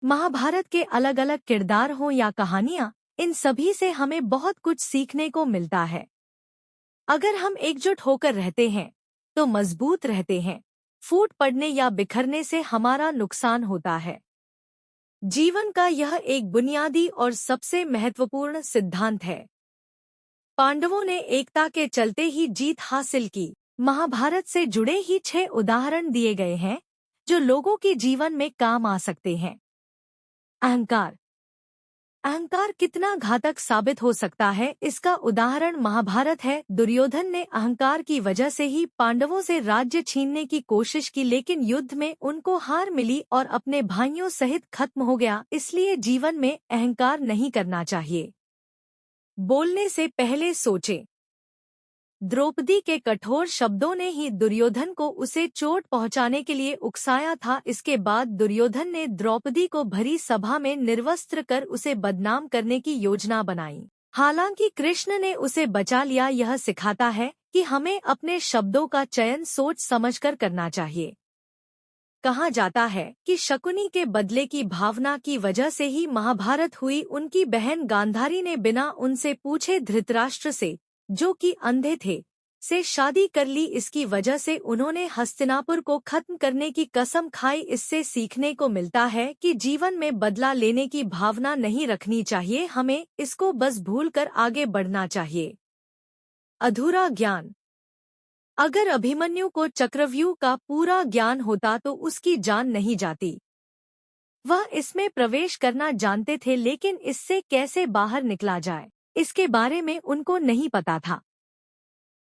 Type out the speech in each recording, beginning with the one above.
महाभारत के अलग अलग किरदार हों या कहानियां, इन सभी से हमें बहुत कुछ सीखने को मिलता है। अगर हम एकजुट होकर रहते हैं तो मजबूत रहते हैं। फूट पड़ने या बिखरने से हमारा नुकसान होता है। जीवन का यह एक बुनियादी और सबसे महत्वपूर्ण सिद्धांत है। पांडवों ने एकता के चलते ही जीत हासिल की। महाभारत से जुड़े ही 6 उदाहरण दिए गए हैं जो लोगों के जीवन में काम आ सकते हैं। अहंकार। अहंकार कितना घातक साबित हो सकता है, इसका उदाहरण महाभारत है। दुर्योधन ने अहंकार की वजह से ही पांडवों से राज्य छीनने की कोशिश की, लेकिन युद्ध में उनको हार मिली और अपने भाइयों सहित खत्म हो गया। इसलिए जीवन में अहंकार नहीं करना चाहिए। बोलने से पहले सोचें। द्रौपदी के कठोर शब्दों ने ही दुर्योधन को उसे चोट पहुंचाने के लिए उकसाया था। इसके बाद दुर्योधन ने द्रौपदी को भरी सभा में निर्वस्त्र कर उसे बदनाम करने की योजना बनाई। हालांकि कृष्ण ने उसे बचा लिया। यह सिखाता है कि हमें अपने शब्दों का चयन सोच समझकर करना चाहिए। कहा जाता है कि शकुनी के बदले की भावना की वजह से ही महाभारत हुई। उनकी बहन गांधारी ने बिना उनसे पूछे धृतराष्ट्र से, जो कि अंधे थे, से शादी कर ली। इसकी वजह से उन्होंने हस्तिनापुर को खत्म करने की कसम खाई। इससे सीखने को मिलता है कि जीवन में बदला लेने की भावना नहीं रखनी चाहिए, हमें इसको बस भूलकर आगे बढ़ना चाहिए। अधूरा ज्ञान। अगर अभिमन्यु को चक्रव्यूह का पूरा ज्ञान होता तो उसकी जान नहीं जाती। वह इसमें प्रवेश करना जानते थे, लेकिन इससे कैसे बाहर निकला जाए, इसके बारे में उनको नहीं पता था।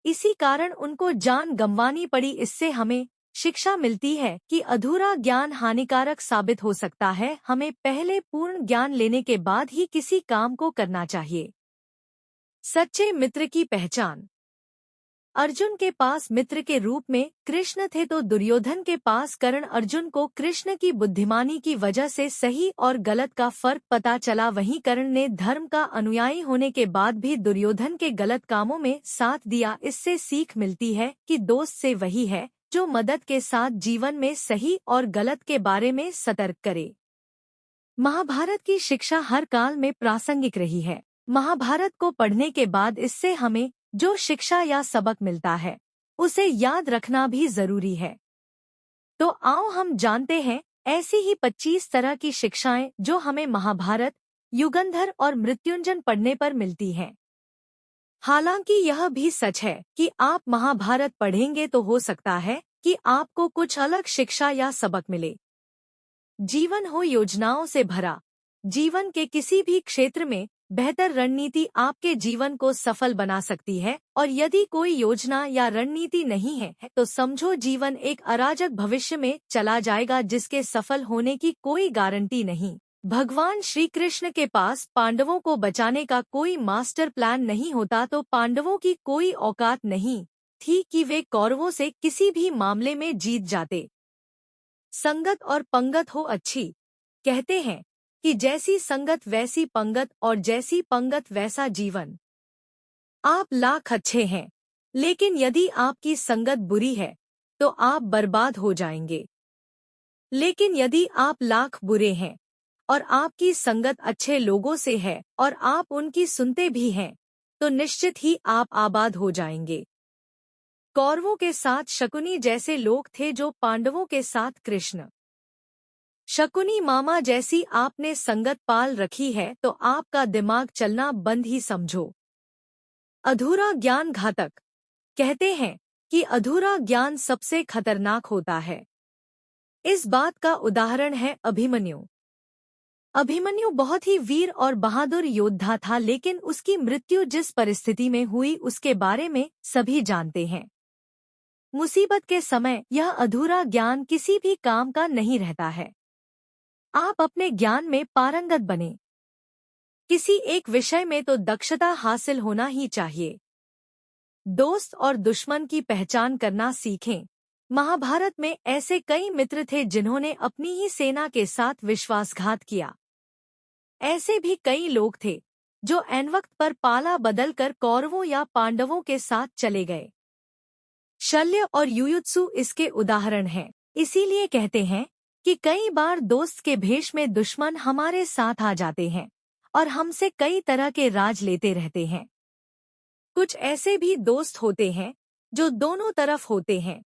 इसी कारण उनको जान गंवानी पड़ी। इससे हमें शिक्षा मिलती है कि अधूरा ज्ञान हानिकारक साबित हो सकता है। हमें पहले पूर्ण ज्ञान लेने के बाद ही किसी काम को करना चाहिए। सच्चे मित्र की पहचान। अर्जुन के पास मित्र के रूप में कृष्ण थे तो दुर्योधन के पास कर्ण। अर्जुन को कृष्ण की बुद्धिमानी की वजह से सही और गलत का फर्क पता चला। वहीं कर्ण ने धर्म का अनुयायी होने के बाद भी दुर्योधन के गलत कामों में साथ दिया। इससे सीख मिलती है कि दोस्त से वही है जो मदद के साथ जीवन में सही और गलत के बारे में सतर्क करे। महाभारत की शिक्षा हर काल में प्रासंगिक रही है। महाभारत को पढ़ने के बाद इससे हमें जो शिक्षा या सबक मिलता है उसे याद रखना भी जरूरी है। तो आओ हम जानते हैं ऐसी ही 25 तरह की शिक्षाएं जो हमें महाभारत, युगंधर और मृत्युंजय पढ़ने पर मिलती हैं। हालांकि यह भी सच है कि आप महाभारत पढ़ेंगे तो हो सकता है कि आपको कुछ अलग शिक्षा या सबक मिले। जीवन हो योजनाओं से भरा। जीवन के किसी भी क्षेत्र में बेहतर रणनीति आपके जीवन को सफल बना सकती है, और यदि कोई योजना या रणनीति नहीं है तो समझो जीवन एक अराजक भविष्य में चला जाएगा जिसके सफल होने की कोई गारंटी नहीं। भगवान श्री कृष्ण के पास पांडवों को बचाने का कोई मास्टर प्लान नहीं होता तो पांडवों की कोई औकात नहीं थी कि वे कौरवों से किसी भी मामले में जीत जाते। संगत और पंगत हो अच्छी। कहते हैं कि जैसी संगत वैसी पंगत और जैसी पंगत वैसा जीवन। आप लाख अच्छे हैं, लेकिन यदि आपकी संगत बुरी है तो आप बर्बाद हो जाएंगे। लेकिन यदि आप लाख बुरे हैं और आपकी संगत अच्छे लोगों से है और आप उनकी सुनते भी हैं तो निश्चित ही आप आबाद हो जाएंगे। कौरवों के साथ शकुनी जैसे लोग थे जो पांडवों के साथ कृष्ण। शकुनी मामा जैसी आपने संगत पाल रखी है तो आपका दिमाग चलना बंद ही समझो। अधूरा ज्ञान घातक। कहते हैं कि अधूरा ज्ञान सबसे खतरनाक होता है। इस बात का उदाहरण है अभिमन्यु। अभिमन्यु बहुत ही वीर और बहादुर योद्धा था, लेकिन उसकी मृत्यु जिस परिस्थिति में हुई उसके बारे में सभी जानते हैं। मुसीबत के समय यह अधूरा ज्ञान किसी भी काम का नहीं रहता है। आप अपने ज्ञान में पारंगत बने। किसी एक विषय में तो दक्षता हासिल होना ही चाहिए। दोस्त और दुश्मन की पहचान करना सीखें। महाभारत में ऐसे कई मित्र थे जिन्होंने अपनी ही सेना के साथ विश्वासघात किया। ऐसे भी कई लोग थे जो ऐनवक्त पर पाला बदलकर कौरवों या पांडवों के साथ चले गए। शल्य और युयुत्सु इसके उदाहरण हैं। इसीलिए कहते हैं कि कई बार दोस्त के भेष में दुश्मन हमारे साथ आ जाते हैं और हमसे कई तरह के राज लेते रहते हैं। कुछ ऐसे भी दोस्त होते हैं जो दोनों तरफ होते हैं,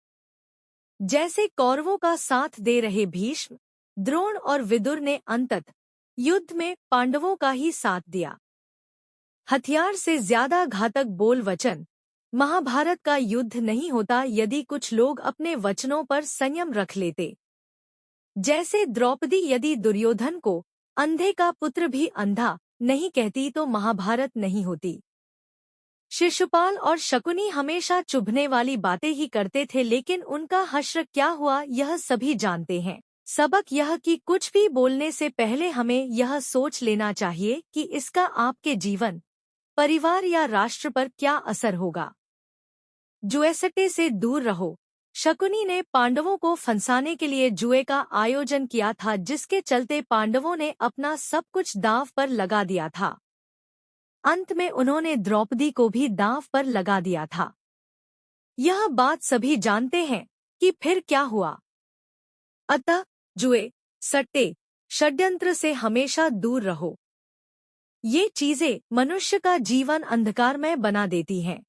जैसे कौरवों का साथ दे रहे भीष्म, द्रोण और विदुर ने अंततः युद्ध में पांडवों का ही साथ दिया। हथियार से ज्यादा घातक बोल वचन। महाभारत का युद्ध नहीं होता यदि कुछ लोग अपने वचनों पर संयम रख लेते। जैसे द्रौपदी यदि दुर्योधन को अंधे का पुत्र भी अंधा नहीं कहती तो महाभारत नहीं होती। शिशुपाल और शकुनी हमेशा चुभने वाली बातें ही करते थे, लेकिन उनका हश्र क्या हुआ यह सभी जानते हैं। सबक यह कि कुछ भी बोलने से पहले हमें यह सोच लेना चाहिए कि इसका आपके जीवन, परिवार या राष्ट्र पर क्या असर होगा। जुएसट्टे से दूर रहो। शकुनी ने पांडवों को फंसाने के लिए जुए का आयोजन किया था, जिसके चलते पांडवों ने अपना सब कुछ दांव पर लगा दिया था। अंत में उन्होंने द्रौपदी को भी दांव पर लगा दिया था। यह बात सभी जानते हैं कि फिर क्या हुआ। अतः जुए, सट्टे, षड्यंत्र से हमेशा दूर रहो। ये चीजें मनुष्य का जीवन अंधकारमय बना देती हैं।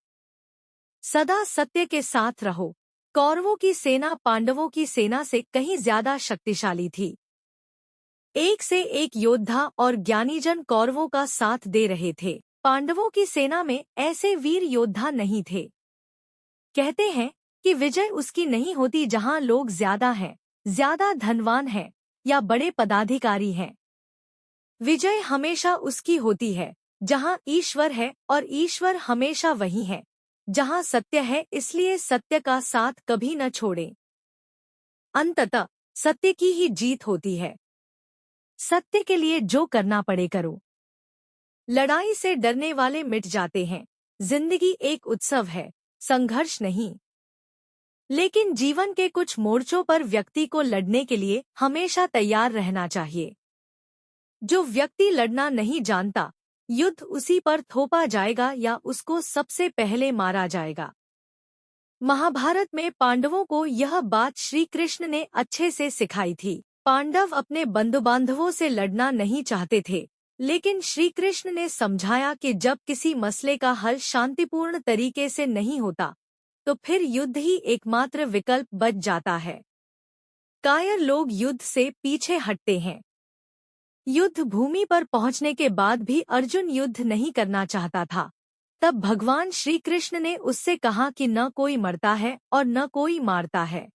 सदा सत्य के साथ रहो। कौरवों की सेना पांडवों की सेना से कहीं ज्यादा शक्तिशाली थी। एक से एक योद्धा और ज्ञानीजन कौरवों का साथ दे रहे थे। पांडवों की सेना में ऐसे वीर योद्धा नहीं थे। कहते हैं कि विजय उसकी नहीं होती जहां लोग ज्यादा हैं, ज्यादा धनवान हैं या बड़े पदाधिकारी हैं। विजय हमेशा उसकी होती है जहां ईश्वर है, और ईश्वर हमेशा वही है जहां सत्य है। इसलिए सत्य का साथ कभी न छोड़ें। अंततः सत्य की ही जीत होती है। सत्य के लिए जो करना पड़े करो। लड़ाई से डरने वाले मिट जाते हैं। जिंदगी एक उत्सव है, संघर्ष नहीं। लेकिन जीवन के कुछ मोर्चों पर व्यक्ति को लड़ने के लिए हमेशा तैयार रहना चाहिए। जो व्यक्ति लड़ना नहीं जानता, युद्ध उसी पर थोपा जाएगा या उसको सबसे पहले मारा जाएगा। महाभारत में पांडवों को यह बात श्री कृष्ण ने अच्छे से सिखाई थी। पांडव अपने बंधु बांधवों से लड़ना नहीं चाहते थे, लेकिन श्री कृष्ण ने समझाया कि जब किसी मसले का हल शांतिपूर्ण तरीके से नहीं होता, तो फिर युद्ध ही एकमात्र विकल्प बच जाता है। कायर लोग युद्ध से पीछे हटते हैं। युद्ध भूमि पर पहुंचने के बाद भी अर्जुन युद्ध नहीं करना चाहता था। तब भगवान श्री कृष्ण ने उससे कहा कि न कोई मरता है और न कोई मारता है,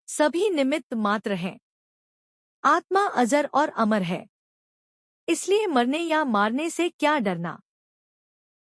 सभी निमित्त मात्र हैं। आत्मा अजर और अमर है, इसलिए मरने या मारने से क्या डरना।